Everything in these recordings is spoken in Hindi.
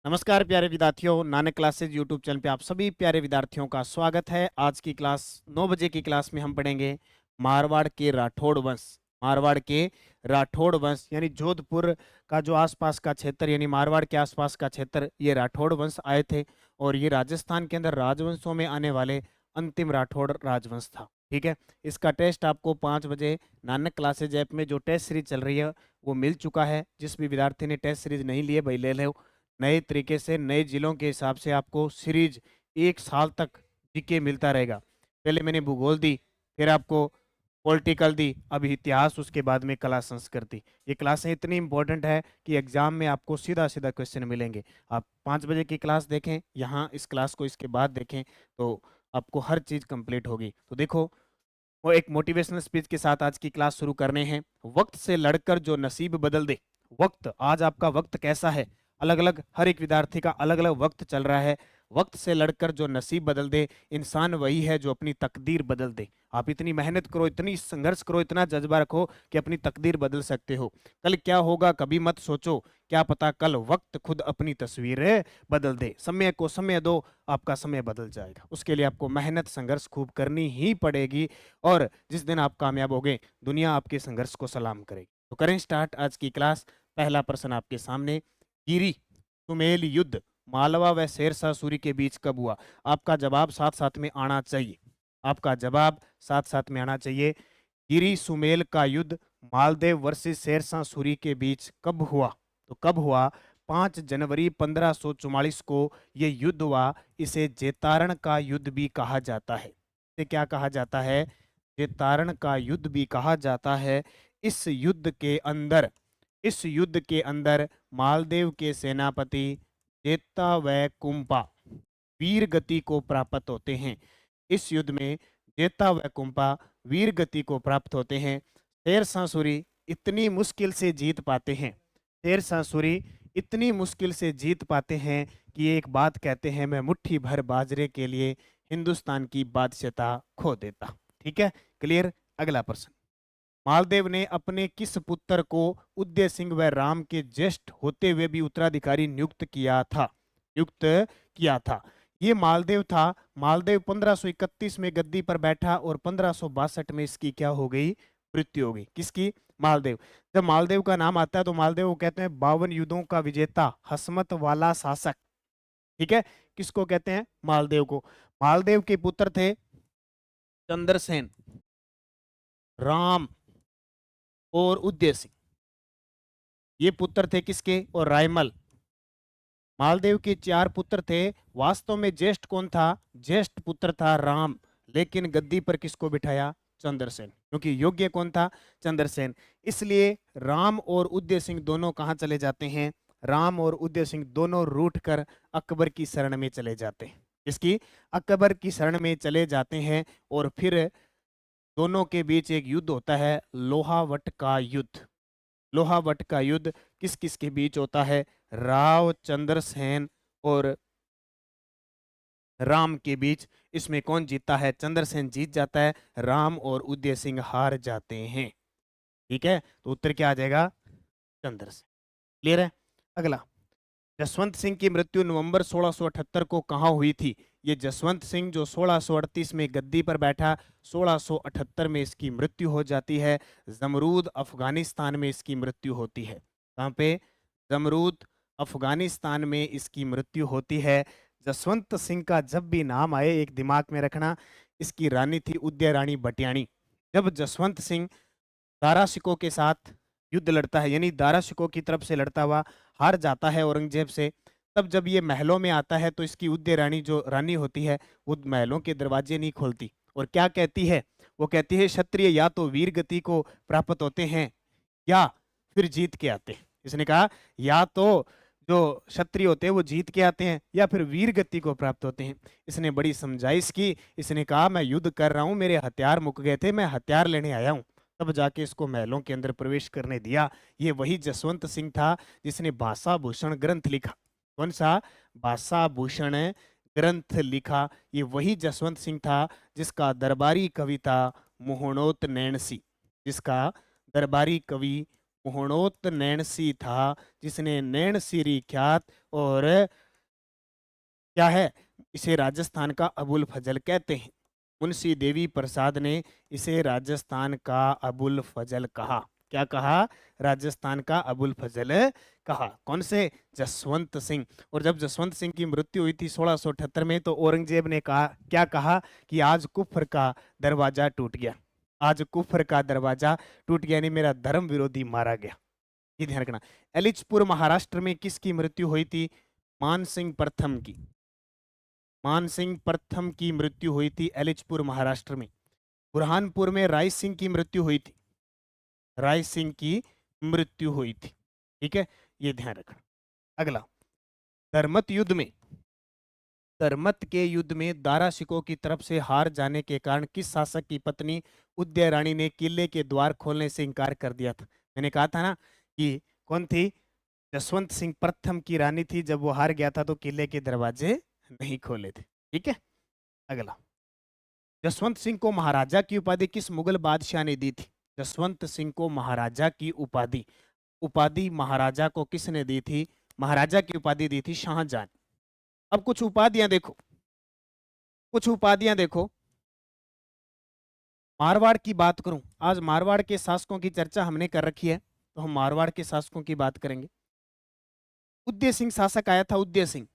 नमस्कार प्यारे विद्यार्थियों, नानक क्लासेज यूट्यूब चैनल पे आप सभी प्यारे विद्यार्थियों का स्वागत है। आज की क्लास 9 बजे की क्लास में हम पढ़ेंगे मारवाड़ के राठौड़ वंश। मारवाड़ के राठौड़ वंश यानी जोधपुर का जो आसपास का क्षेत्र यानी मारवाड़ के आसपास का क्षेत्र, ये राठौड़ वंश आए थे और ये राजस्थान के अंदर राजवंशों में आने वाले अंतिम राठौड़ राजवंश था। ठीक है, इसका टेस्ट आपको 5 बजे नानक क्लासेज ऐप में जो टेस्ट सीरीज चल रही है वो मिल चुका है। जिस भी विद्यार्थी ने टेस्ट सीरीज नहीं लिए भाई ले लो। नए तरीके से नए जिलों के हिसाब से आपको सीरीज 1 साल तक जीके मिलता रहेगा। पहले मैंने भूगोल दी, फिर आपको पॉलिटिकल दी, अब इतिहास, उसके बाद में कला संस्कृति। ये क्लासें इतनी इंपॉर्टेंट है कि एग्जाम में आपको सीधा सीधा क्वेश्चन मिलेंगे। आप 5 बजे की क्लास देखें, यहाँ इस क्लास को इसके बाद देखें तो आपको हर चीज कंप्लीट होगी। तो देखो, वो एक मोटिवेशनल स्पीच के साथ आज की क्लास शुरू करने हैं। वक्त से लड़कर जो नसीब बदल दे। वक्त, आज आपका वक्त कैसा है? अलग अलग, हर एक विद्यार्थी का अलग अलग वक्त चल रहा है। वक्त से लड़कर जो नसीब बदल दे, इंसान वही है जो अपनी तकदीर बदल दे। आप इतनी मेहनत करो, इतनी संघर्ष करो, इतना जज्बा रखो कि अपनी तकदीर बदल सकते हो। कल क्या होगा कभी मत सोचो, क्या पता कल वक्त खुद अपनी तस्वीरें बदल दे। समय को समय दो, आपका समय बदल जाएगा। उसके लिए आपको मेहनत संघर्ष खूब करनी ही पड़ेगी और जिस दिन आप कामयाब होंगे दुनिया आपके संघर्ष को सलाम करेगी। तो करें स्टार्ट आज की क्लास। पहला प्रश्न आपके सामने, गिरी सुमेल युद्ध मालवा व शेरशाह सूरी के बीच कब हुआ? आपका जवाब साथ साथ में आना चाहिए। आपका जवाब साथ साथ में आना चाहिए। गिरी सुमेल का युद्ध मालदेव वर्सेस शेरशाह सूरी के बीच कब हुआ? तो कब हुआ? 5 जनवरी 1544 को ये युद्ध हुआ। इसे जेतारण का युद्ध भी कहा जाता है। इसे क्या कहा जाता है? जेतारण का युद्ध भी कहा जाता है। इस युद्ध के अंदर, इस युद्ध के अंदर मालदेव के सेनापति जेता व कुंपा वीर गति को प्राप्त होते हैं। इस युद्ध में जेता व कुंपा वीर गति को प्राप्त होते हैं। शेरशाह सूरी इतनी मुश्किल से जीत पाते हैं। शेरशाह सूरी इतनी मुश्किल से जीत पाते हैं कि एक बात कहते हैं, मैं मुट्ठी भर बाजरे के लिए हिंदुस्तान की बादशाहता खो देता। ठीक है, क्लियर। अगला प्रश्न, मालदेव ने अपने किस पुत्र को उदय सिंह व राम के ज्येष्ठ होते हुए भी उत्तराधिकारी नियुक्त किया था? नियुक्त किया था। ये मालदेव था। मालदेव 1531 में गद्दी पर बैठा और 1562 में इसकी क्या हो गई? मृत्यु हो गई। किसकी? मालदेव। जब मालदेव का नाम आता है तो मालदेव को कहते हैं 52 युद्धों का विजेता, हसमत वाला शासक। ठीक है, किसको कहते हैं? मालदेव को। मालदेव के पुत्र थे चंद्रसेन, राम और उदय सिंह। ये पुत्र थे किसके? और रायमल। मालदेव के 4 पुत्र थे। वास्तव में ज्येष्ठ कौन था? ज्येष्ठ पुत्र था राम, लेकिन गद्दी पर किसको बिठाया? चंद्रसेन, क्योंकि योग्य कौन था? चंद्रसेन। इसलिए राम और उदय सिंह दोनों कहां चले जाते हैं? राम और उदय सिंह दोनों रूठ कर अकबर की शरण में चले जाते हैं। इसकी अकबर की शरण में चले जाते हैं और फिर दोनों के बीच एक युद्ध होता है, लोहावट का युद्ध। लोहावट का युद्ध किस किस के बीच होता है? राव, चंद्रसेन और राम के बीच। इसमें कौन जीतता है? चंद्रसेन जीत जाता है, राम और उदय सिंह हार जाते हैं। ठीक है, तो उत्तर क्या आ जाएगा? चंद्रसेन। क्लियर है। अगला, जसवंत सिंह की मृत्यु नवंबर 1678 को कहाँ हुई थी? ये जसवंत सिंह जो 1638 में गद्दी पर बैठा, 1678 में इसकी मृत्यु हो जाती है। जमरूद अफगानिस्तान में इसकी मृत्यु होती है। कहाँ पे? जमरूद अफगानिस्तान में इसकी मृत्यु होती है। जसवंत सिंह का जब भी नाम आए एक दिमाग में रखना, इसकी रानी थी उदय रानी भटियाणी। जब जसवंत सिंह दारा शिकोह के साथ युद्ध लड़ता है, यानी दारा शिकोह की तरफ से लड़ता हुआ हार जाता है औरंगजेब से, तब जब ये महलों में आता है तो इसकी उदय रानी जो रानी होती है वो महलों के दरवाजे नहीं खोलती और क्या कहती है? वो कहती है, क्षत्रिय या तो वीर गति को प्राप्त होते हैं या फिर जीत के आते हैं। इसने कहा या तो जो क्षत्रिय होते हैं वो जीत के आते हैं या फिर वीर गति को प्राप्त होते हैं। इसने बड़ी समझाइश की। इसने कहा, मैं युद्ध कर रहा हूं, मेरे हथियार मुक गए थे, मैं हथियार लेने आया हूं। तब जाके इसको महलों के अंदर प्रवेश करने दिया। ये वही जसवंत सिंह था जिसने भाषा भूषण ग्रंथ लिखा। कौन सा? भाषा भूषण ग्रंथ लिखा। ये वही जसवंत सिंह था जिसका दरबारी कविता मोहनोत नैणसी, जिसका दरबारी कवि मोहनोत नैणसी था, जिसने नैणसीरी ख्यात, और क्या है, इसे राजस्थान का अबुल फजल कहते हैं। मुंशी देवी प्रसाद ने इसे राजस्थान का अबुल फजल कहा। क्या कहा? राजस्थान का अबुल फजल कहा। कौन से? जसवंत सिंह। और जब जसवंत सिंह की मृत्यु हुई थी 1678 में, तो औरंगजेब ने कहा, क्या कहा कि आज कुफर का दरवाजा टूट गया, आज कुफर का दरवाजा टूट गया, यानी मेरा धर्म विरोधी मारा गया। ये ध्यान रखना। एलिचपुर महाराष्ट्र में किसकी मृत्यु हुई थी? मान सिंह प्रथम की। मान सिंह प्रथम की मृत्यु हुई थी एलिचपुर महाराष्ट्र में। बुरहानपुर में राय सिंह की मृत्यु हुई थी, राय सिंह की मृत्यु हुई थी। ठीक है, ये ध्यान रखना। अगला, धर्मत युद्ध में, धर्मत के युद्ध में दारा शिकोह की तरफ से हार जाने के कारण किस शासक की पत्नी उदय रानी ने किले के द्वार खोलने से इनकार कर दिया था? मैंने कहा था ना कि कौन थी? जसवंत सिंह प्रथम की रानी थी। जब वो हार गया था तो किले के दरवाजे नहीं खोले थे। ठीक है, अगला, जसवंत सिंह को महाराजा की उपाधि किस मुगल बादशाह ने दी थी? जसवंत सिंह को महाराजा की उपाधि, उपाधि महाराजा को किसने दी थी? महाराजा की उपाधि दी थी शाहजहां। अब कुछ उपाधियां देखो, कुछ उपाधियां देखो। मारवाड़ की बात करूं, आज मारवाड़ के शासकों की चर्चा हमने कर रखी है, तो हम मारवाड़ के शासकों की बात करेंगे। उदय सिंह शासक आया था, उदय सिंह।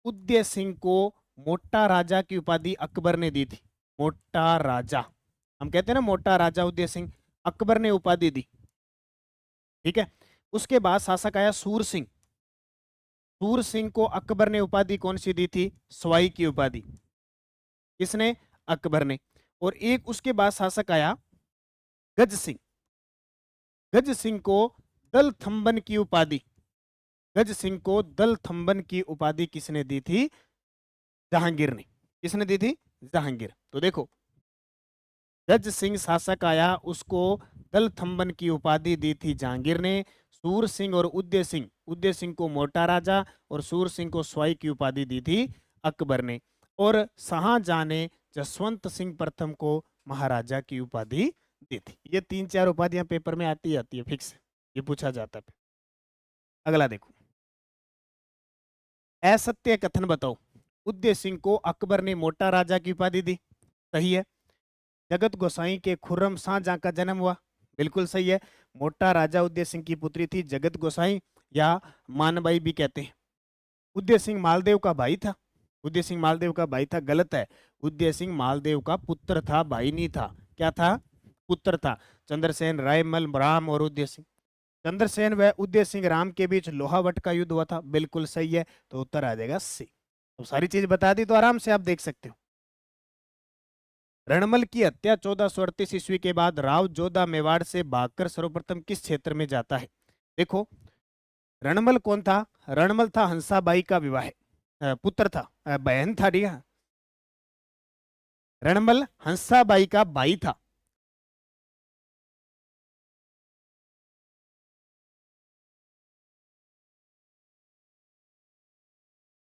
उदय सिंह को मोटा राजा की उपाधि अकबर ने दी थी। मोटा राजा, हम कहते हैं ना मोटा राजा उदय सिंह, अकबर ने उपाधि दी। ठीक है, उसके बाद शासक आया सूर सिंह। सूर सिंह को अकबर ने उपाधि कौन सी दी थी? सवाई की उपाधि। किसने? अकबर ने। और एक उसके बाद शासक आया गज सिंह। गज सिंह को दल थंबन की उपाधि, गज सिंह को दल थंबन की उपाधि किसने दी थी? जहांगीर ने। किसने दी थी? जहांगीर। तो देखो, गज सिंह शासक आया, उसको दल थंबन की उपाधि दी थी जहांगीर ने। सूर सिंह और उदय सिंह, उदय सिंह को मोटा राजा और सूर सिंह को स्वाई की उपाधि दी थी अकबर ने। और शाहजहां ने जसवंत सिंह प्रथम को महाराजा की उपाधि दी थी। ये 3-4 उपाधियां पेपर में आती है फिक्स, ये पूछा जाता है। अगला देखो, असत्य कथन बताओ। उदय सिंह को अकबर ने मोटा राजा की उपाधि दी, सही है। जगत गोसाई के खुर्रम शाहजहां का जन्म हुआ, बिल्कुल सही है। मोटा राजा उदय सिंह की पुत्री थी जगत गोसाई, या मानबाई भी कहते हैं। उदय सिंह मालदेव का भाई था, उदय सिंह मालदेव का भाई था, गलत है। उदय सिंह मालदेव का पुत्र था, भाई नहीं था। क्या था? पुत्र था। चंद्रसेन, रायमल, राम और उदय सिंह। चंद्रसेन व उदय सिंह राम के बीच लोहावट का युद्ध हुआ था, बिल्कुल सही है। तो उत्तर आ जाएगा सी। तो सारी चीज बता दी तो आराम से आप देख सकते हो। रणमल की हत्या 1438 ईस्वी के बाद राव जोधा मेवाड़ से भागकर सर्वप्रथम किस क्षेत्र में जाता है? देखो, रणमल कौन था? रणमल था हंसाबाई का विवाह पुत्र था, बहन था। ठीक है, रणमल हंसाबाई का भाई था।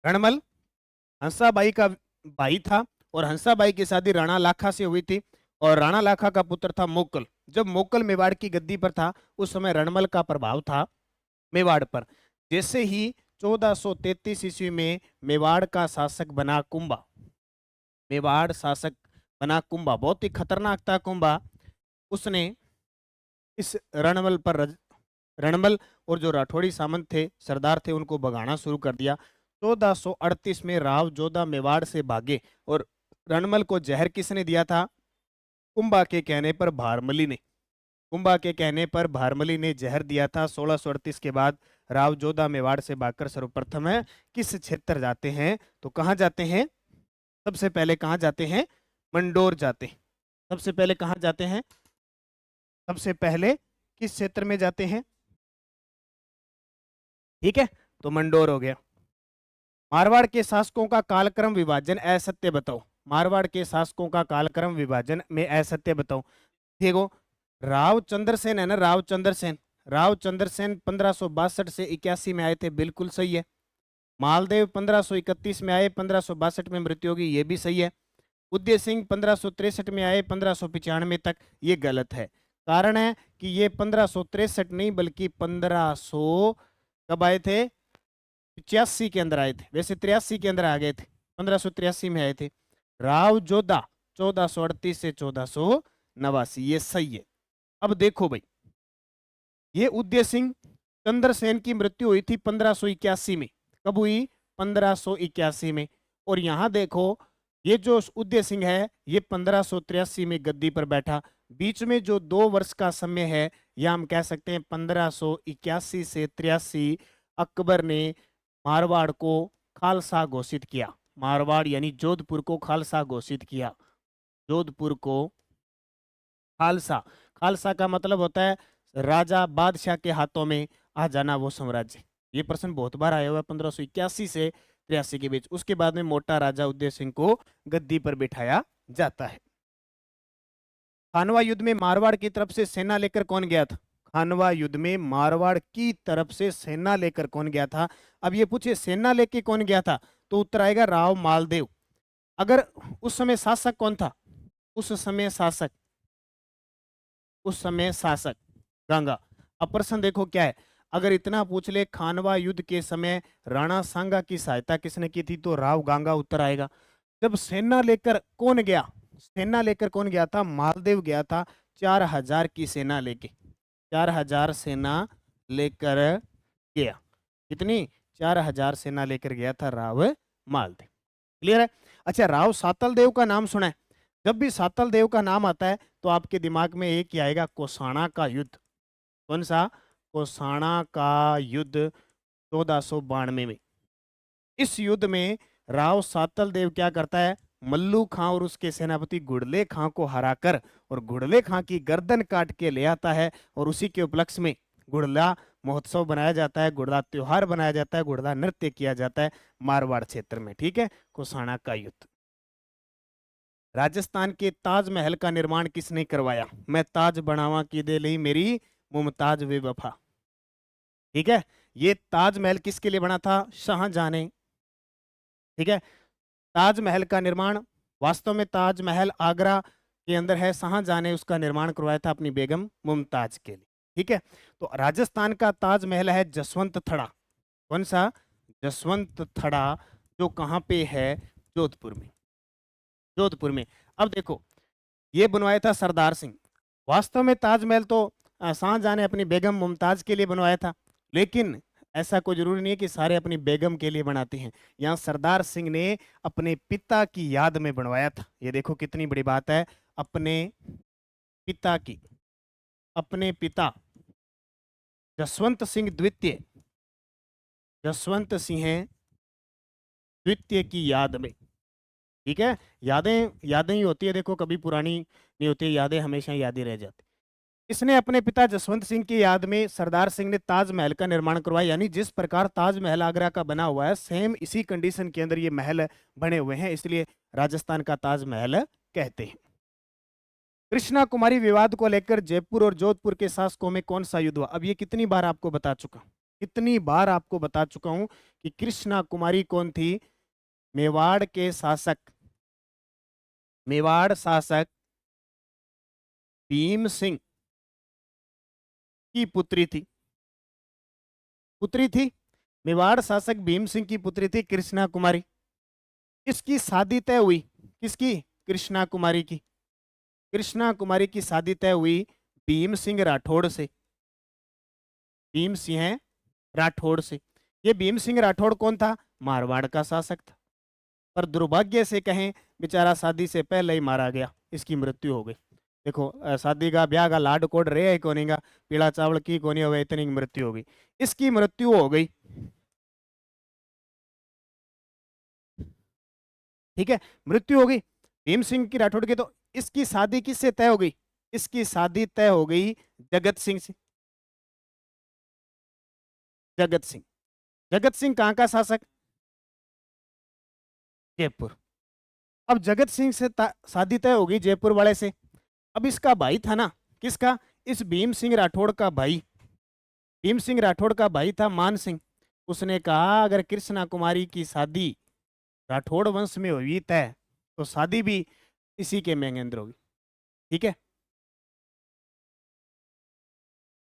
रणमल हंसाबाई का भाई था, और हंसाबाई की शादी राणा लाखा से हुई थी, और राणा लाखा का पुत्र था मोकल। जब मोकल मेवाड़ की गद्दी पर था, उस समय रणमल का प्रभाव था मेवाड़ पर। जैसे ही 1433 ईस्वी में मेवाड़ का शासक बना कुंभा, मेवाड़ शासक बना कुंभा, बहुत ही खतरनाक था कुंभा। उसने इस रणमल पर रणमल और जो राठौड़ी सामंत थे, सरदार थे, उनको भगाना शुरू कर दिया। 1438 में राव जोधा मेवाड़ से भागे, और रणमल को जहर किसने दिया था? कुंभा के कहने पर भारमली ने। कुंभा के कहने पर भारमली ने जहर दिया था। 1638 के बाद राव जोधा मेवाड़ से भागकर सर्वप्रथम है किस क्षेत्र जाते हैं? तो कहाँ जाते हैं? सबसे पहले कहाँ जाते हैं? मंडोर जाते हैं। सबसे पहले कहाँ जाते हैं? सबसे पहले किस क्षेत्र में जाते हैं? ठीक है, तो मंडोर हो गया। मारवाड़ के शासकों का कालक्रम विभाजन असत्य बताओ। मारवाड़ के शासकों का कालक्रम विभाजन में असत्य बताओ। देखो, राव चंद्रसेन है ना, राव चंद्रसेन, राव चंद्रसेन 1562 से 81 में आए थे, बिल्कुल सही है। मालदेव 1531 में आए, 1562 में मृत्यु होगी, ये भी सही है। उदय सिंह 1563 में आए, 1595 तक, ये गलत है। कारण है कि ये 1563 नहीं बल्कि 1500 कब आए थे, 85 के अंदर आए थे। वैसे 83 के अंदर आ गए थे, 1583 में आए थे। राव जोधा 1438 से 1489, ये सही है। अब देखो भाई, ये उदय सिंह चंद्रसेन की मृत्यु हुई थी 1581 में। कब हुई, 1581 में। और यहां देखो, ये जो उदय सिंह है ये 1583 में गद्दी पर बैठा। बीच में जो 2 वर्ष का समय है, या हम कह सकते हैं 1581 से 83, अकबर ने मारवाड़ को खालसा घोषित किया। मारवाड़ यानी जोधपुर को खालसा घोषित किया। जोधपुर को खालसा, खालसा का मतलब होता है राजा बादशाह के हाथों में आ जाना वो साम्राज्य। ये प्रश्न बहुत बार आया हुआ है 1581 से 83 के बीच। उसके बाद में मोटा राजा उदय सिंह को गद्दी पर बिठाया जाता है। खानवा युद्ध में मारवाड़ की तरफ से सेना लेकर कौन गया था? खानवा युद्ध में मारवाड़ की तरफ से सेना लेकर कौन गया था? अब ये पूछे सेना लेके कौन गया था, तो उत्तर आएगा राव मालदेव। अगर उस समय शासक कौन था? उस समय शासक, उस समय शासक गंगा। अब प्रश्न देखो क्या है, अगर इतना पूछ ले खानवा युद्ध के समय राणा सांगा की सहायता किसने की थी, तो राव गांगा उत्तर आएगा। जब सेना लेकर कौन गया, सेना लेकर कौन गया था? मालदेव गया था, 4000 की सेना लेके, 4000 सेना लेकर गया। कितनी? 4000 सेना लेकर गया था राव मालदेव। क्लियर है? अच्छा, राव सातल देव का नाम सुना है? जब भी सातल देव का नाम आता है तो आपके दिमाग में एक ही आएगा, कोसाणा का युद्ध। कौन सा? कोसाणा का युद्ध 1492 में। इस युद्ध में राव सातल देव क्या करता है, मल्लू खां और उसके सेनापति गुड़ले खां को हराकर और गुड़ले खां की गर्दन काट के ले आता है। और उसी के उपलक्ष्य में गुड़ला महोत्सव बनाया जाता है, गुड़ला त्योहार बनाया जाता है, गुड़ला नृत्य किया जाता है मारवाड़ क्षेत्र में। ठीक है, कोसाणा का युद्ध। राजस्थान के ताजमहल का निर्माण किसने करवाया? मैं ताज बनावा की दे ली मेरी मुमताज वे वफा। ठीक है, ये ताजमहल किसके लिए बना था? शाहजहां ने। ठीक है, ताजमहल का निर्माण, वास्तव में ताजमहल आगरा के अंदर है, शाहजहां ने उसका निर्माण करवाया था अपनी बेगम मुमताज के लिए। ठीक है, तो राजस्थान का ताजमहल है जसवंत थड़ा। कौन सा? जसवंत थड़ा, जो कहाँ पे है? जोधपुर में, जोधपुर में। अब देखो, ये बनवाया था सरदार सिंह। वास्तव में ताजमहल तो शाहजहां ने अपनी बेगम मुमताज के लिए बनवाया था, लेकिन ऐसा कोई जरूरी नहीं है कि सारे अपनी बेगम के लिए बनाते हैं। यहाँ सरदार सिंह ने अपने पिता की याद में बनवाया था। ये देखो कितनी बड़ी बात है, अपने पिता की, अपने पिता जसवंत सिंह द्वितीय, जसवंत सिंह द्वितीय की याद में। ठीक है, यादें यादें ही होती है, देखो कभी पुरानी नहीं होती, यादें हमेशा यादें रह जाती। इसने अपने पिता जसवंत सिंह की याद में सरदार सिंह ने ताजमहल का निर्माण करवाया। यानी जिस प्रकार ताजमहल आगरा का बना हुआ है, सेम इसी कंडीशन के अंदर ये महल बने हुए हैं, इसलिए राजस्थान का ताजमहल कहते हैं। कृष्णा कुमारी विवाद को लेकर जयपुर और जोधपुर के शासकों में कौन सा युद्ध हुआ? अब ये कितनी बार आपको बता चुका हूं, कितनी बार आपको बता चुका हूं कि कृष्णा कुमारी कौन थी? मेवाड़ के शासक, मेवाड़ शासक भीम सिंह की पुत्री थी, पुत्री थी। मेवाड़ शासक भीम सिंह की पुत्री थी कृष्णा कुमारी। इसकी शादी तय हुई, किसकी? कृष्णा कुमारी की। कृष्णा कुमारी की शादी तय हुई भीम सिंह राठौड़ से, भीम सिंह राठौड़ से। ये भीम सिंह राठौड़ कौन था? मारवाड़ का शासक था। पर दुर्भाग्य से कहें, बेचारा शादी से पहले ही मारा गया, इसकी मृत्यु हो गई। देखो शादी का ब्याह का लाड कोड रे कोनी का, पीला चावल की कोनी हो गई, इतनी मृत्यु हो गई, इसकी मृत्यु हो गई। ठीक है, मृत्यु हो गई भीम सिंह की राठौड़ की। तो इसकी शादी किससे तय हो गई? इसकी शादी तय हो गई जगत सिंह से। जगत सिंह, जगत सिंह कहाँ का शासक? जयपुर। अब जगत सिंह से शादी तय हो गई जयपुर वाले से। अब इसका भाई था ना, किसका? इस भीम सिंह राठौड़ का भाई, भीम सिंह राठौड़ का भाई था मान सिंह। उसने कहा अगर कृष्णा कुमारी की शादी राठौड़ वंश में हुई तय, तो शादी भी इसी के मेंगेंद्र होगी। ठीक है,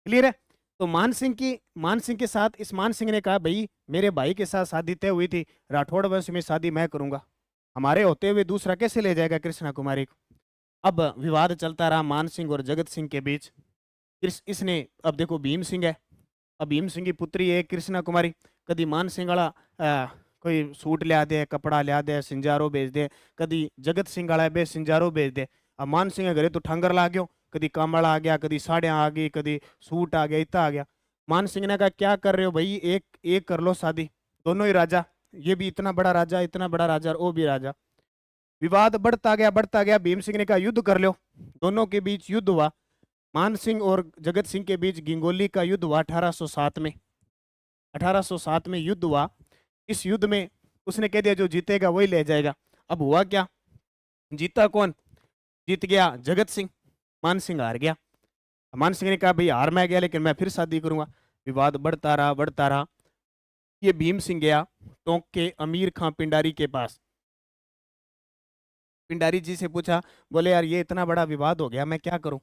क्लियर है। तो मान सिंह के साथ इस मान सिंह ने कहा भाई मेरे भाई के साथ शादी तय हुई थी, राठौड़ वंश में शादी मैं करूंगा, हमारे होते हुए दूसरा कैसे ले जाएगा कृष्णा कुमारी को। अब विवाद चलता रहा मान सिंह और जगत सिंह के बीच। इसने अब देखो भीम सिंह है, अब भीम सिंह की पुत्री है कृष्णा कुमारी, कदी मान सिंह वाला कोई सूट लिया दे, कपड़ा लिया दे, सिंजारो भेज दे, कदी जगत सिंह वाला बे सिंजारो भेज दे। अब मान सिंह घरे तो ठांगर ला गयो, कदी कामड़ा आ गया, कदी साड़ियाँ आ गई, कदी सूट आ गया, इतना आ गया। मान सिंह ने कहा क्या कर रहे हो भाई, एक एक कर लो शादी, दोनों ही राजा, ये भी इतना बड़ा राजा, इतना बड़ा राजा और वो भी राजा। विवाद बढ़ता गया, भीम सिंह ने कहा युद्ध कर लो, दोनों के बीच युद्ध हुआ। मान सिंह और जगत सिंह के बीच गिंगोली का युद्ध हुआ 1807 में, 1807 में युद्ध हुआ। इस युद्ध में उसने कह दिया जो जीतेगा वही ले जाएगा। अब हुआ क्या, जीता कौन, जीत गया जगत सिंह, मान सिंह हार गया। मान सिंह ने कहा भाई हार मैं गया लेकिन मैं फिर शादी करूंगा। विवाद बढ़ता रहा। ये भीम सिंह गया टोंक के अमीर खां पिंडारी के पास, पिंडारी जी से पूछा, बोले यार ये इतना बड़ा विवाद हो गया, मैं क्या करूं।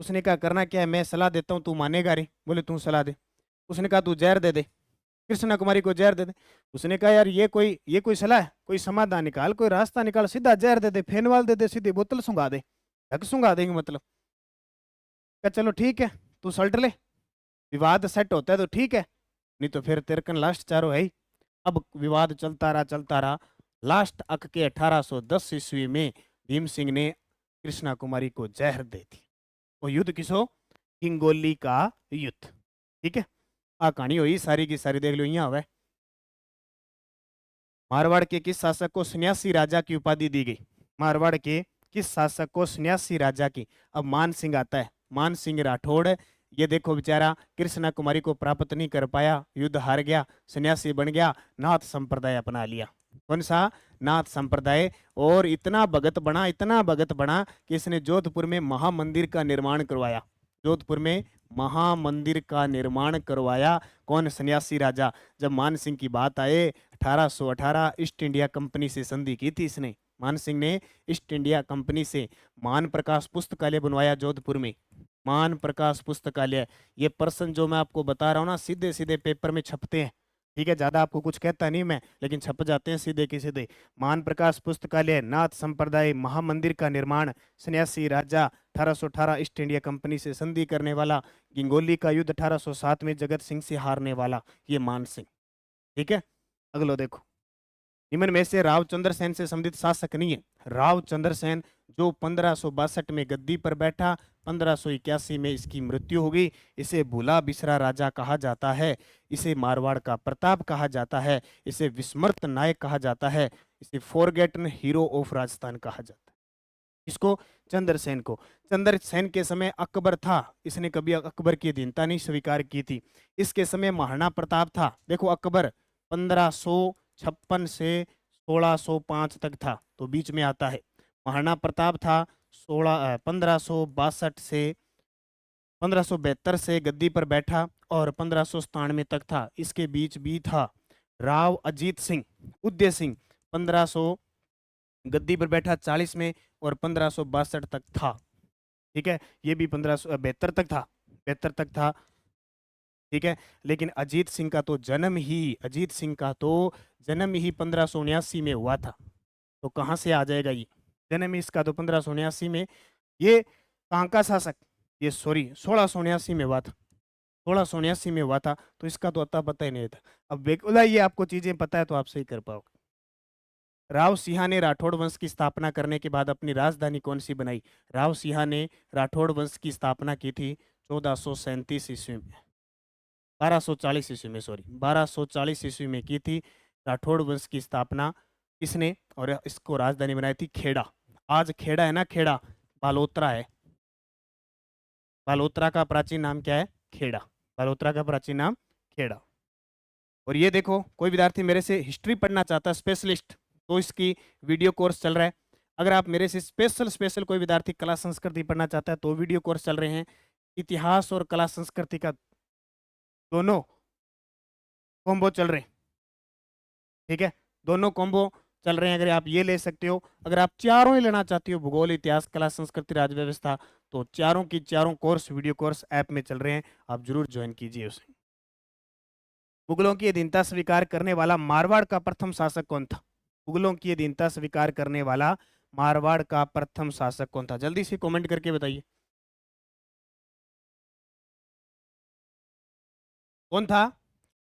उसने कहा करना क्या है, मैं सलाह देता हूँ, तू मानेगा रे। बोले तू सलाह दे। उसने कहा तू जहर दे दे, कृष्णा कुमारी को जहर दे दे। उसने कहा यार ये कोई सलाह है, कोई समाधान निकाल, कोई रास्ता निकाल, सीधा जहर दे दे, फेनवाल दे दे, सीधी बोतल सुंघा दे, ढक सुंघा देंगे मतलब। कहा चलो ठीक है तू सल्ट ले, विवाद सेट होता है तो ठीक है, नहीं तो फिर तेरे कन लास्ट चारों है ही। अब विवाद चलता रहा। लास्ट अक के 1810 ईस्वी में भीम सिंह ने कृष्णा कुमारी को जहर दे दी। वो युद्ध किसो, हिंगोली का युद्ध। ठीक है, आ कहानी हुई सारी की सारी, देख लो यहाँ हुआ। मारवाड़ के किस शासक को सन्यासी राजा की उपाधि दी गई, मारवाड़ के किस शासक को सन्यासी राजा की। अब मान सिंह आता है, मान सिंह राठौड़, ये देखो बेचारा कृष्णा कुमारी को प्राप्त नहीं कर पाया, युद्ध हार गया, सन्यासी बन गया, नाथ संप्रदाय अपना लिया। कौन सा, नाथ संप्रदाय। और इतना भगत बना, इतना भगत बना कि इसने जोधपुर में महामंदिर का निर्माण करवाया, जोधपुर में महामंदिर का निर्माण करवाया। कौन, सन्यासी राजा। जब मान सिंह की बात आए, 1818 ईस्ट इंडिया कंपनी से संधि की थी इसने, मान सिंह ने ईस्ट इंडिया कंपनी से मान प्रकाश पुस्तकालय बनवाया जोधपुर में, मान प्रकाश पुस्तकालय। ये पर्सन जो मैं आपको बता रहा हूँ ना, सीधे सीधे पेपर में छपते हैं, ठीक है, ज्यादा आपको कुछ कहता नहीं मैं, लेकिन छप जाते हैं सीधे के सीधे। मान प्रकाश पुस्तकालय, नाथ संप्रदाय, महामंदिर का निर्माण, सन्यासी राजा, 1818 ईस्ट इंडिया कंपनी से संधि करने वाला, गिंगोली का युद्ध 1807 में जगत सिंह से हारने वाला, ये मान सिंह। ठीक है, अगलो देखो, निम्न में से रावचंद्र सेन से संबंधित शासक नहीं है। रावचंद्र सेन जो 1562 में गद्दी पर बैठा, 1581 में इसकी मृत्यु हो गई। इसे भूला बिसरा राजा कहा जाता है, इसे मारवाड़ का प्रताप कहा जाता है, इसे विस्मृत नायक कहा जाता है, इसे फॉरगेटन हीरो ऑफ राजस्थान कहा जाता है। इसको, चंद्रसेन को। चंद्रसेन के समय अकबर था, इसने कभी अकबर की अधीनता नहीं स्वीकार की थी। इसके समय महाराणा प्रताप था। देखो अकबर 1556 से 1605 तक था, तो बीच में आता है। महाराणा प्रताप था 1562 से 1572 से गद्दी पर बैठा और 1597 तक था। इसके बीच भी था राव अजीत सिंह, उदय सिंह, 1500 गद्दी पर बैठा 40 में और 1562 तक था। ठीक है, ये भी 1572 तक था, 72 तक था। ठीक है, लेकिन अजीत सिंह का तो जन्म ही 1579 में हुआ था, तो कहाँ से आ जाएगा ये जन्म इसका, तो 1579 में। ये कहाँ का शासक, ये सॉरी 1679 में हुआ था, 1679 में हुआ था, तो इसका तो अता पता ही नहीं था। अब बेकुला ये आपको चीजें पता है तो आप सही कर पाओगे। राव सिंह ने राठौड़ वंश की स्थापना करने के बाद अपनी राजधानी कौन सी बनाई। राव सिंह ने राठौड़ वंश की स्थापना की थी 1437 ईस्वी में, 1240 ईस्वी में, सॉरी 1240 ईस्वी में की थी राठौड़ वंश की स्थापना इसने, और इसको राजधानी बनाई थी खेड़ा। आज खेड़ा है ना, खेड़ा बालोतरा है, बालोतरा का प्राचीन नाम क्या है, खेड़ा, बालोतरा का प्राचीन नाम खेड़ा। और ये देखो, कोई विद्यार्थी मेरे से हिस्ट्री पढ़ना चाहता है स्पेशलिस्ट, तो इसकी वीडियो कोर्स चल रहा है। अगर आप मेरे से स्पेशल कोई विद्यार्थी कला संस्कृति पढ़ना चाहता है तो वीडियो कोर्स चल रहे हैं। इतिहास और कला संस्कृति का दोनों कॉम्बो चल रहे हैं। ठीक है, दोनों कॉम्बो चल रहे हैं, अगर आप ये ले सकते हो। अगर आप चारों ही लेना चाहते हो, भूगोल, इतिहास, कला, संस्कृति, राज्य व्यवस्था, तो चारों की चारों कोर्स वीडियो कोर्स ऐप में चल रहे हैं, आप जरूर ज्वाइन कीजिए उसे। मुगलों की अधीनता स्वीकार करने वाला मारवाड़ का प्रथम शासक कौन था? मुगलों की अधीनता स्वीकार करने वाला मारवाड़ का प्रथम शासक कौन था? जल्दी से कमेंट करके बताइए कौन था।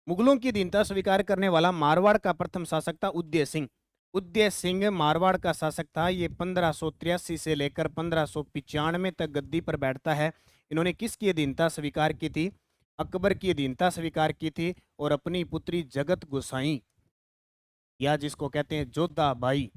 मुगलों की अधीनता स्वीकार करने वाला मारवाड़ का प्रथम शासक था उदय सिंह। उदय सिंह मारवाड़ का शासक था। ये 1583 से लेकर 1595 तक गद्दी पर बैठता है। इन्होंने किसकी अधीनता स्वीकार की थी? अकबर की अधीनता स्वीकार की थी, और अपनी पुत्री जगत गोसाई, या जिसको कहते हैं जोधा बाई,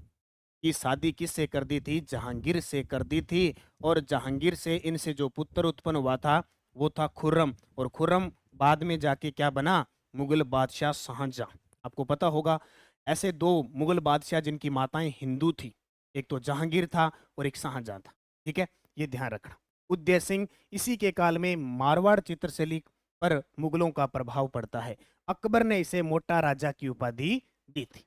की शादी किससे कर दी थी? जहांगीर से कर दी थी। और जहांगीर से इनसे जो पुत्र उत्पन्न हुआ था वो था खुर्रम, और खुर्रम बाद में जाके क्या बना? मुगल बादशाह शाहजहां। आपको पता होगा ऐसे दो मुगल बादशाह जिनकी माताएं हिंदू थी, एक तो जहांगीर था और एक शाहजहां था। ठीक है, ये ध्यान रखना। उदय सिंह, इसी के काल में मारवाड़ चित्रशैली पर मुगलों का प्रभाव पड़ता है। अकबर ने इसे मोटा राजा की उपाधि दी थी।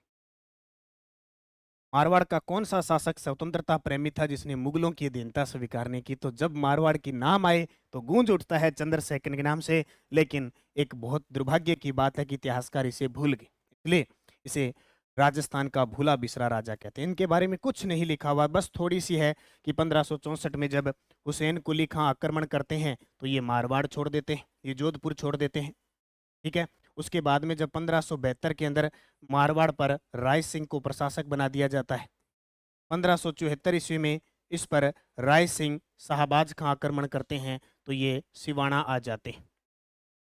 मारवाड़ का कौन सा शासक स्वतंत्रता प्रेमी था जिसने मुगलों की अधीनता स्वीकार नहीं की? तो जब मारवाड़ की नाम आए तो गूंज उठता है चंद्रशेखर के नाम से, लेकिन एक बहुत दुर्भाग्य की बात है कि इतिहासकार इसे भूल गए, इसलिए इसे राजस्थान का भूला बिसरा राजा कहते हैं। इनके बारे में कुछ नहीं लिखा हुआ, बस थोड़ी सी है कि 1564 में जब हुसैन कुली खां आक्रमण करते हैं तो ये मारवाड़ छोड़ देते हैं, ये जोधपुर छोड़ देते हैं। ठीक है, उसके बाद में जब 1572 के अंदर मारवाड़ पर राय सिंह को प्रशासक बना दिया जाता है। 1574 ईस्वी में इस पर राय सिंह शाहबाज खां आक्रमण करते हैं तो ये सिवाना आ जाते हैं।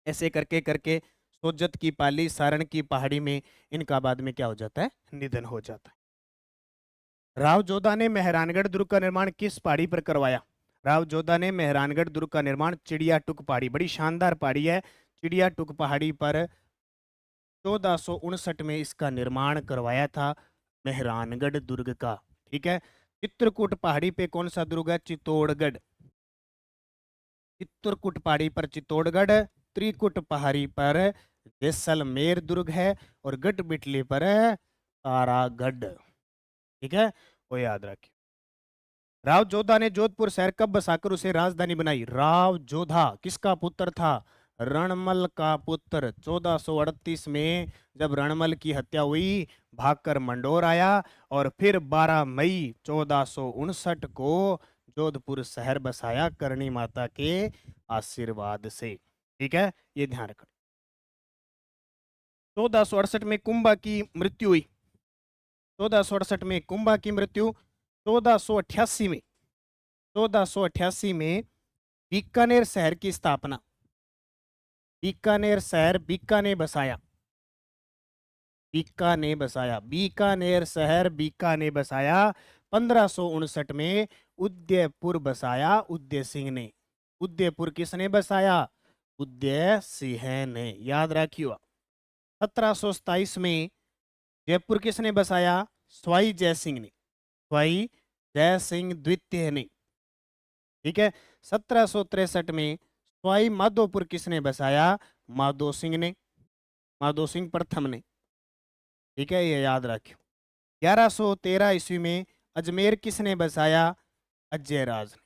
ऐसे करके करके सोजत की पाली, सारण की पहाड़ी में इनका बाद में क्या हो जाता है? निधन हो जाता है। राव जोधा ने मेहरानगढ़ दुर्ग का निर्माण किस पहाड़ी पर करवाया? राव जोधा ने मेहरानगढ़ दुर्ग का निर्माण चिड़िया टुक पहाड़ी, बड़ी शानदार पहाड़ी है, चिड़िया टुक पहाड़ी पर 1459 में इसका निर्माण करवाया था, मेहरानगढ़ दुर्ग का। ठीक है, चित्रकूट पहाड़ी पे कौन सा दुर्ग है? चित्तौड़गढ़। चित्रकूट पहाड़ी पर चित्तौड़गढ़, त्रिकुट पहाड़ी पर जैसलमेर दुर्ग है, और गढ़ बिटली पर तारागढ़। ठीक है, वो याद रखिए। राव जोधा ने जोधपुर शहर कब बसाकर उसे राजधानी बनाई? राव जोधा किसका पुत्र था? रणमल का पुत्र। 1438 में जब रणमल की हत्या हुई, भागकर मंडोर आया, और फिर 12 मई 1459 को जोधपुर शहर बसाया करणी माता के आशीर्वाद से। ठीक है, ये ध्यान रखना। 1468 में कुंभा की मृत्यु हुई। 1468 में कुंभा की मृत्यु। 1488 में 1488 में बीकानेर शहर की स्थापना। बीकानेर शहर बीका ने बसाया। बीका ने बसाया, बीकानेर शहर बीका ने बसाया। 1559 में उदयपुर बसाया उदय सिंह ने। उदयपुर किसने बसाया? उदय सिंह ने, याद रखियो। 1727 में जयपुर किसने बसाया? स्वाई जय सिंह ने। स्वाई जय सिंह द्वितीय ने। ठीक है, 1763 में स्वाई माधोपुर किसने बसाया? माधो सिंह ने, माधो सिंह प्रथम ने। ठीक है, ये याद रखियो। 1113 ईस्वी में अजमेर किसने बसाया? अजय राज ने।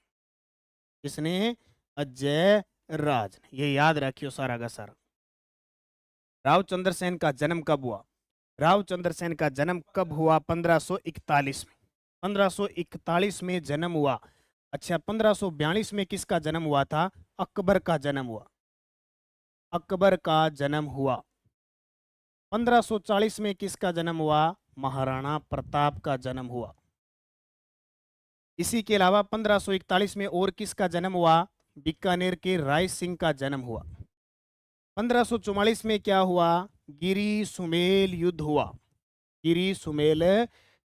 किसने? अजय राज ने, ये याद रखियो सारा का सारा। राव चंद्रसेन का जन्म कब हुआ? राव चंद्रसेन का जन्म कब हुआ? 1541 में। 1541 में जन्म हुआ। अच्छा, 1542 में किसका जन्म हुआ था? अकबर का जन्म हुआ। अकबर का जन्म हुआ। 1540 में किसका जन्म हुआ? महाराणा प्रताप का जन्म हुआ। इसी के अलावा 1541 में और किसका जन्म हुआ? बीकानेर के राय सिंह का जन्म हुआ। 1544 में क्या हुआ? गिरी सुमेल युद्ध हुआ। गिरी सुमेल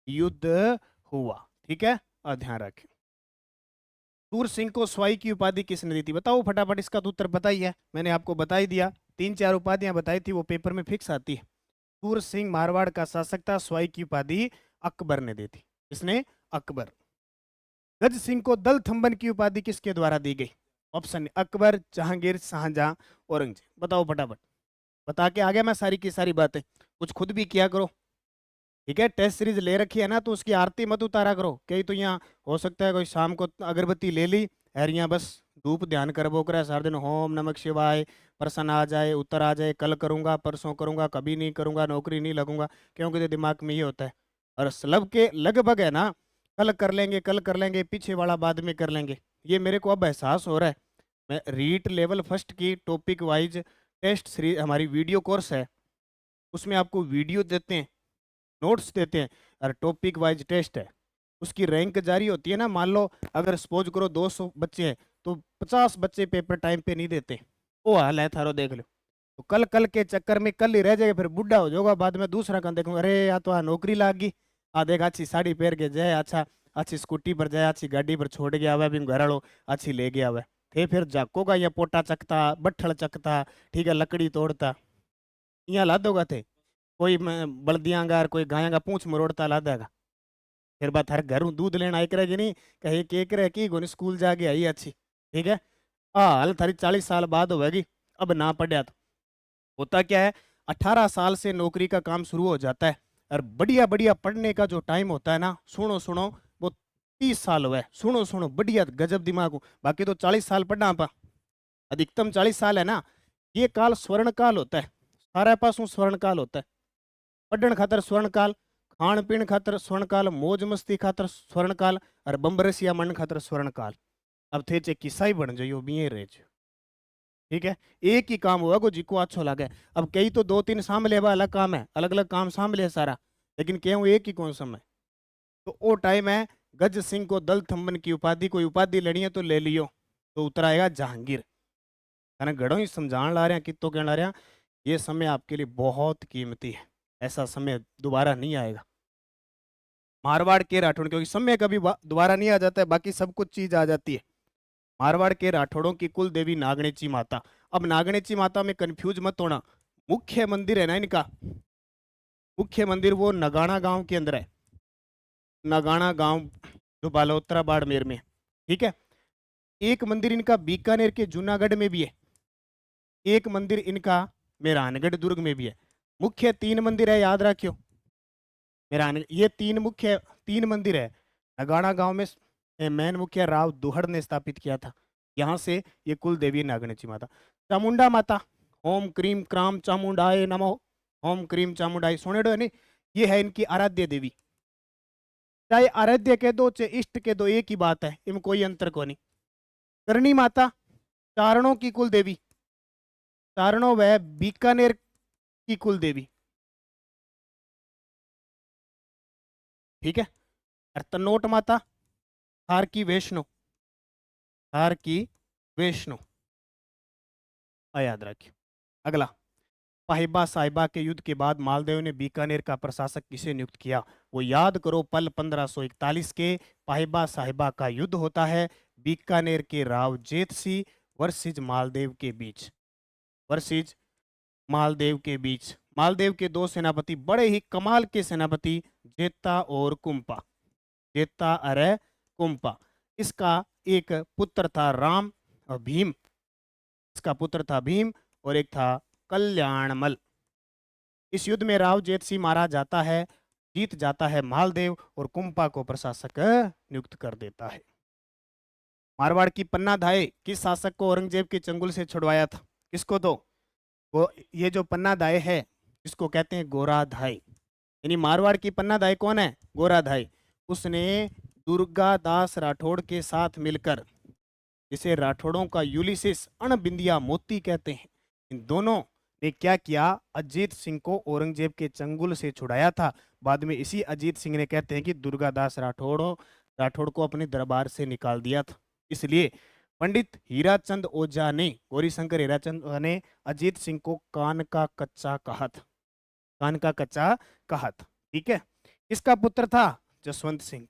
युद्ध हुआ। ठीक है, और ध्यान रखें। सूर सिंह को स्वाई की उपाधि किसने दी थी? बताओ फटाफट, इसका तो उत्तर पता ही है, मैंने आपको बता ही दिया। 3-4 उपाधियां बताई थी, वो पेपर में फिक्स आती है। सूर सिंह मारवाड़ का शासक था, स्वाई की उपाधि अकबर ने दी थी। किसने? अकबर। गज सिंह को दल थंबन की उपाधि किसके द्वारा दी गई? ऑप्शन: अकबर, जहांगीर, शाहजहां, औरंगजेब। बताओ फटाफट, बता के आ गया मैं सारी की सारी बातें, कुछ खुद भी किया करो। ठीक है, टेस्ट सीरीज ले रखी है ना, तो उसकी आरती मत उतारा करो। कई तो यहाँ हो सकता है कोई शाम को अगरबत्ती ले ली और यहाँ बस धूप ध्यान करबो करे सारा दिन, ओम नमः शिवाय, प्रसन्न आ जाए, उत्तर आ जाए, कल करूंगा, परसों करूंगा, कभी नहीं करूंगा, नौकरी नहीं लगूंगा, क्योंकि तो दिमाग में ये होता है। और सब के लगभग है ना, कल कर लेंगे, कल कर लेंगे, पीछे वाला बाद में कर लेंगे। ये मेरे को अब एहसास हो रहा है। मैं रीट लेवल फर्स्ट की टॉपिक वाइज टेस्ट सीरीज हमारी वीडियो कोर्स है, उसमें आपको वीडियो देते हैं, नोट्स देते हैं, और टॉपिक वाइज टेस्ट है। उसकी रैंक जारी होती है ना, मान लो अगर सपोज करो 200 बच्चे हैं तो 50 बच्चे पेपर टाइम पे नहीं देते, वो हाल है थारो, देख लो। तो कल कल के चक्कर में कल ही रह जाएगा, फिर बुढ़ा हो जाऊंगा, बाद में दूसरा काम देखूंगा, अरे या तो नौकरी लाग गई, देख अच्छी साड़ी पहन के जाए, अच्छा अच्छी स्कूटी पर जाए, अच्छी गाड़ी पर छोड़ गया हुआ, भी घर वालों अच्छी ले गया हुआ, फिर जाकोगा या पोटा चकता, बट्ठल चकता, ठीक है, लकड़ी तोड़ता, यहाँ लादोगा थे, कोई बल्दियाँ का कोई गाय का पूंछ मरोड़ता ला देगा। फिर बात हर घर दूध लेना आई करेगी नहीं, कहे के करे की गोनी स्कूल जाके आई अच्छी, ठीक है। हाल थारी 40 साल बाद होगी, अब ना पढ़िया तो होता क्या है, 18 साल से नौकरी का काम शुरू हो जाता है, और बढ़िया बढ़िया पढ़ने का जो टाइम होता है ना, सुनो सुनो, वो 30 साल हुआ है, सुनो सुनो, बढ़िया गजब दिमाग हो, बाकी तो 40 साल पढ़ना आपा, अधिकतम 40 साल है ना, ये काल स्वर्ण काल होता है, सारा पासों स्वर्ण काल होता है। पढ़न खातर स्वर्ण काल, खान पीन खातर स्वर्ण काल, मौज मस्ती खातर स्वर्ण काल, और बम्बरसिया मन खातर स्वर्ण काल। अब थे चे किस्सा ही बन जाइयो बिये रह जाओ, ठीक है, एक ही काम हुआ को जिको अच्छो लगे। अब कई तो 2-3 सामले अलग काम है, अलग अलग काम सामले सारा, लेकिन क्यों एक ही कौन समय, तो वो टाइम है गज सिंह को दल थम्बन की उपाधि, कोई उपाधि लेनी है तो ले लियो, तो उतर आएगा जहांगीर। मैंने घड़ों ही समझाने ला रहे हैं, कितो कहना रहे हैं, ये समय आपके लिए बहुत कीमती है, ऐसा समय दोबारा नहीं आएगा। मारवाड़ के राठौड़, क्योंकि समय कभी दोबारा नहीं आ जाता है, बाकी सब कुछ चीज आ जाती है। मारवाड़ के राठौड़ों की कुल देवी नागणेची माता। अब नागणेची माता में कंफ्यूज मत होना, मुख्य मंदिर है ना इनका, मुख्य मंदिर वो नगाना गांव के अंदर है, नगाना गांव जो बालोतरा बाड़मेर में, ठीक है। एक मंदिर इनका बीकानेर के जूनागढ़ में भी है, एक मंदिर इनका मेहरानगढ़ दुर्ग में भी है। मुख्य 3 मंदिर है, याद रखियो, मेहरान ये 3 मंदिर है। नगाना गांव में मैन मुखिया राव दुहड़ ने स्थापित किया था, यहाँ से ये कुल देवी नागणेची माता। चामुंडा माता, ओम क्रीम क्राम चामुंडाए नमो, ओम क्रीम चामुंडाए, सुने दो नहीं, ये है इनकी आराध्य देवी। चाहे आराध्य कह दो चाहे इष्ट कह दो, एक ही बात है, इनमें कोई अंतर को नहीं। करणी माता, चारणों की कुल देवी, चारणों वह बीकानेर की कुल देवी, ठीक है। और तनोट माता, थार की वैष्णो, थार की वैष्णो, याद रखियो। अगला, पाहिबा साहिबा के युद्ध के बाद मालदेव ने बीकानेर का प्रशासक किसे नियुक्त किया, वो याद करो, पल 1541 के पाहिबा साहिबा का युद्ध होता है बीकानेर के राव जेत सिंह वर्सेज मालदेव के बीच, वर्सेज मालदेव के बीच। मालदेव के 2 सेनापति, बड़े ही कमाल के सेनापति, जेता और कुंपा, जेता अरे कुंपा। इसका एक पुत्र था राम और भीम, इसका पुत्र था भीम, और एक था कल्याणमल। इस युद्ध में राव जेत सिंह मारा जाता है, जीत जाता है मालदेव, और कुंपा को प्रशासक नियुक्त कर देता है। मारवाड़ की पन्ना धाय किस शासक को औरंगजेब के चंगुल से छुड़वाया था, किसको तो, वो ये जो पन्ना धाय है इसको कहते हैं गोरा धाय, यानी मारवाड़ की पन्ना धाय कौन है, गोरा धाय। उसने दुर्गा दास राठौड़ के साथ मिलकर, जिसे राठौड़ों का यूलिसिस अणबिंदिया मोती कहते हैं, इन दोनों ने क्या किया, अजीत सिंह को औरंगजेब के चंगुल से छुड़ाया था। बाद में इसी अजीत सिंह ने, कहते हैं कि दुर्गादास राठौड़ को अपने दरबार से निकाल दिया था। इसलिए पंडित हीराचंद ओझा ने, गौरीशंकर हीराचंद ने अजीत सिंह को कान का कच्चा कहा था, कान का कच्चा कहा था, ठीक है। इसका पुत्र था जसवंत सिंह।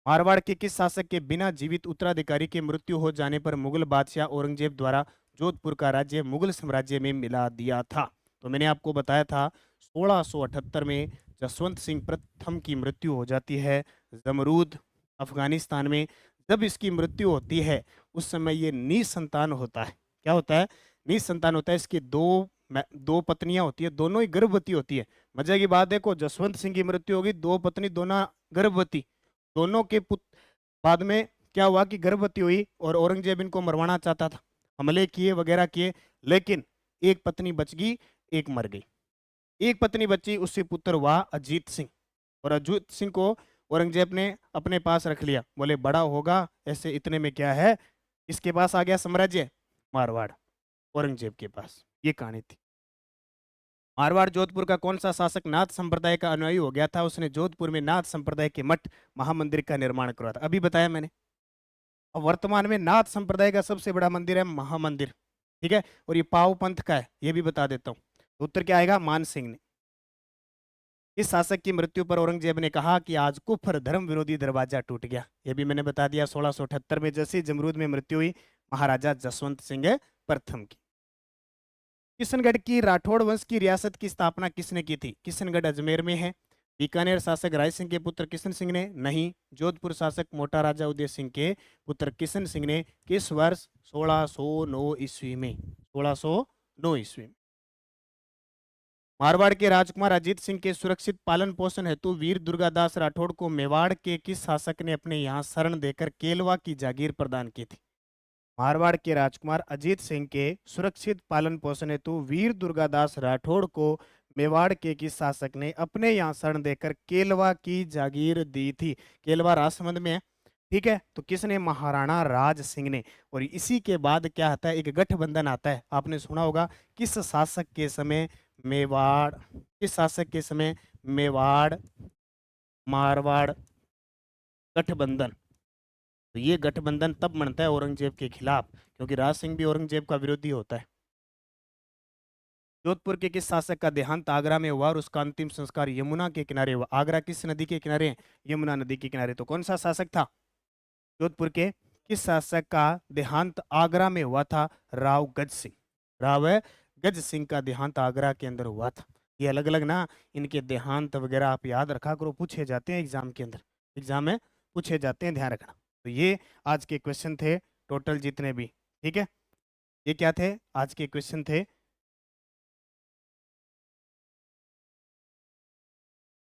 मारवाड़ के किस शासक के बिना जीवित उत्तराधिकारी के मृत्यु हो जाने पर मुगल बादशाह औरंगजेब द्वारा जोधपुर का राज्य मुगल साम्राज्य में मिला दिया था, तो मैंने आपको बताया था 1678 में जसवंत सिंह प्रथम की मृत्यु हो जाती है जमरूद अफगानिस्तान में। जब इसकी मृत्यु होती है उस समय ये निसंतान होता है, क्या होता है, निसंतान होता है। इसके 2 दो पत्नियां होती है, दोनों ही गर्भवती होती है। मजे की बात देखो, जसवंत सिंह की मृत्यु होगी, दो पत्नी दोनों गर्भवती, दोनों के पुत्र बाद में क्या हुआ कि गर्भवती हुई और औरंगजेब इनको मरवाना चाहता था, हमले किए वगैरह किए, लेकिन एक पत्नी बच गई, एक मर गई। एक पत्नी बची, उससे पुत्र हुआ अजीत सिंह, और अजीत सिंह को औरंगजेब ने अपने पास रख लिया, बोले बड़ा होगा, ऐसे इतने में क्या है, इसके पास आ गया साम्राज्य मारवाड़, औरंगजेब के पास। ये कहानी थी। मारवाड़ जोधपुर का कौन सा शासक नाथ संप्रदाय का अनुयायी हो गया था, उसने जोधपुर में नाथ संप्रदाय के मठ महामंदिर का निर्माण करवाया था, अभी बताया मैंने। और वर्तमान में नाथ संप्रदाय का सबसे बड़ा मंदिर है महामंदिर, ठीक है, और ये पाव पंथ का है, ये भी बता देता हूँ। तो उत्तर क्या आएगा, मान सिंह ने। इस शासक की मृत्यु पर औरंगजेब ने कहा कि आज कुफर धर्म विरोधी दरवाजा टूट गया, ये भी मैंने बता दिया। 1678 में जैसे जमरूद में मृत्यु हुई महाराजा जसवंत सिंह प्रथम की। किशनगढ़ की राठौड़ वंश की रियासत की स्थापना किसने की थी? किशनगढ़ अजमेर में है। बीकानेर शासक राय सिंह के पुत्र किशन सिंह ने? नहीं। जोधपुर शासक मोटा राजा उदय सिंह के पुत्र किशन सिंह ने। किस वर्ष? 1609 ईस्वी में। 1609 ईस्वी में। मारवाड़ के राजकुमार अजीत सिंह के सुरक्षित पालन पोषण हेतु वीर दुर्गादास राठौड़ को मेवाड़ के किस शासक ने अपने यहाँ शरण देकर केलवा की जागीर प्रदान की थी? मारवाड़ के राजकुमार अजीत सिंह के सुरक्षित पालन पोषण हेतु वीर दुर्गादास राठौड़ को मेवाड़ के किस शासक ने अपने यहाँ शरण देकर केलवा की जागीर दी थी? केलवा राजसमंद में है, ठीक है। तो किसने? महाराणा राज सिंह ने। और इसी के बाद क्या आता है, एक गठबंधन आता है, आपने सुना होगा। किस शासक के समय मेवाड़, किस शासक के समय मेवाड़ मारवाड़ गठबंधन? तो ये गठबंधन तब बनता है औरंगजेब के खिलाफ, क्योंकि राज सिंह भी औरंगजेब का विरोधी होता है। जोधपुर के किस शासक का देहांत आगरा में हुआ और उसका अंतिम संस्कार यमुना के किनारे हुआ? आगरा किस नदी के किनारे है? यमुना नदी के किनारे। तो कौन सा शासक था? जोधपुर के किस शासक का देहांत आगरा में हुआ था? राव गज सिंह। राव गज सिंह का देहांत आगरा के अंदर हुआ था। ये अलग अलग ना, इनके देहांत वगैरह आप याद रखा करो, पूछे जाते हैं एग्जाम के अंदर, एग्जाम में पूछे जाते हैं, ध्यान रखना। तो ये आज के क्वेश्चन थे टोटल जितने भी, ठीक है। ये क्या थे? आज के क्वेश्चन थे,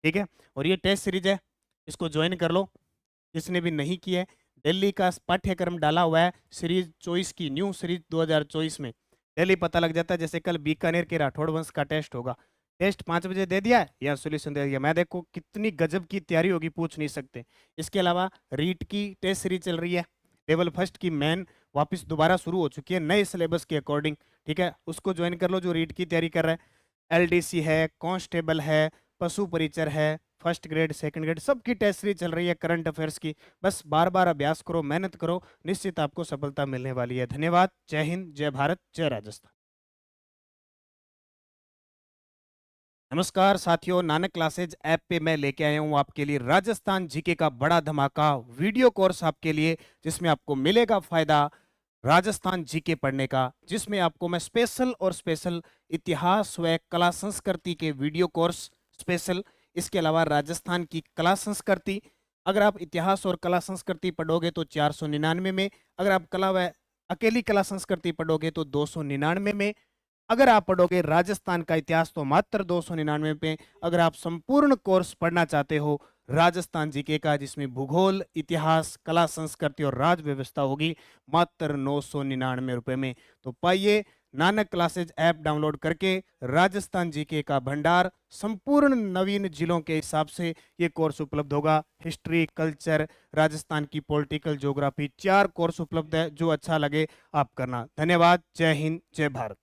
ठीक है। और ये टेस्ट सीरीज है, इसको ज्वाइन कर लो जिसने भी नहीं किया है। दिल्ली का पाठ्यक्रम डाला हुआ है सीरीज चॉइस की, न्यू सीरीज 2024 में। डेली पता लग जाता है, जैसे कल बीकानेर के राठौड़ वंश का टेस्ट होगा, टेस्ट 5 बजे दे दिया है या सोल्यूशन दे दिया, मैं देखो कितनी गजब की तैयारी होगी, पूछ नहीं सकते। इसके अलावा रीट की टेस्ट सीरीज चल रही है, लेवल फर्स्ट की मेन वापस दोबारा शुरू हो चुकी है नए सिलेबस के अकॉर्डिंग, ठीक है। उसको ज्वाइन कर लो जो रीट की तैयारी कर रहा है। एलडीसी है, कांस्टेबल है, पशु परिचर है, फर्स्ट ग्रेड सेकंड ग्रेड सबकी टेस्ट सीरीज चल रही है करंट अफेयर्स की। बस बार बार अभ्यास करो, मेहनत करो, निश्चित आपको सफलता मिलने वाली है। धन्यवाद। जय हिंद, जय भारत, जय राजस्थान। नमस्कार साथियों, नानक क्लासेज ऐप पे मैं लेके आया हूँ आपके लिए राजस्थान जीके का बड़ा धमाका वीडियो कोर्स आपके लिए, जिसमें आपको मिलेगा फायदा राजस्थान जीके पढ़ने का, जिसमें आपको मैं स्पेशल और स्पेशल इतिहास व कला संस्कृति के वीडियो कोर्स स्पेशल, इसके अलावा राजस्थान की कला संस्कृति, अगर आप इतिहास और कला संस्कृति पढ़ोगे तो 499 में, अगर आप कला व अकेली कला संस्कृति पढ़ोगे तो 299 में, अगर आप पढ़ोगे राजस्थान का इतिहास तो मात्र 299 पे, अगर आप संपूर्ण कोर्स पढ़ना चाहते हो राजस्थान जीके का, जिसमें भूगोल, इतिहास, कला संस्कृति और राज व्यवस्था होगी, मात्र 999 रुपए में। तो पाइए नानक क्लासेज ऐप डाउनलोड करके राजस्थान जीके का भंडार संपूर्ण नवीन जिलों के हिसाब से ये कोर्स उपलब्ध होगा। हिस्ट्री, कल्चर, राजस्थान की पॉलिटिकल ज्योग्राफी, 4 कोर्स उपलब्ध है, जो अच्छा लगे आप करना। धन्यवाद। जय हिंद, जय भारत।